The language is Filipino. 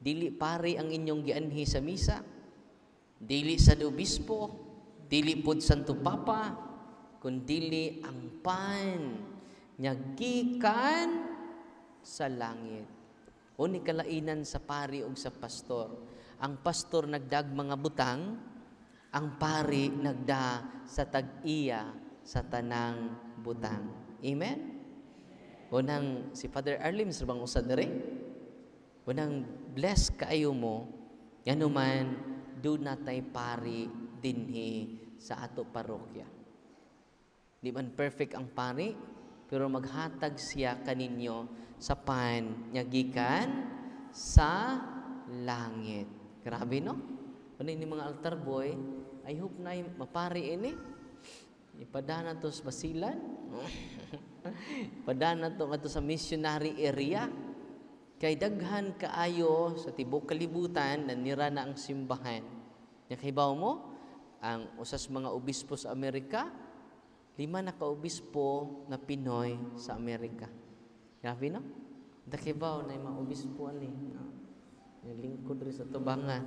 dili pari ang inyong gianhi sa misa, dili sa obispo, dili pod Santo Papa, kundili ang pan nya gikan sa langit. Uni kalainan sa pari ug sa pastor. Ang pastor nagdag mga butang, ang pari nagda sa tag-iya sa tanang butang. Amen? Unang si Father Arlim sa bang usa dere. Unang bless kaayo mo, yanuman do natay pari dinhi sa ato parokya. Di man perfect ang pari, pero maghatag siya kaninyo sa pan nya gikan sa langit. Grabe no? Ano ini mga altar boy, I hope na mapari ini. Ipadana to sa Basilan. Padana to nga to sa missionary area. Kay daghan kaayo sa tibok kalibutan nanira na ang simbahan. Nya kahibaw mo, ang usas mga obispo sa Amerika, 5 na ka-obispo na Pinoy sa Amerika. Grabe no? Dakibaw na yung mga obispo ani. Yung lingkod rin sa tubangan.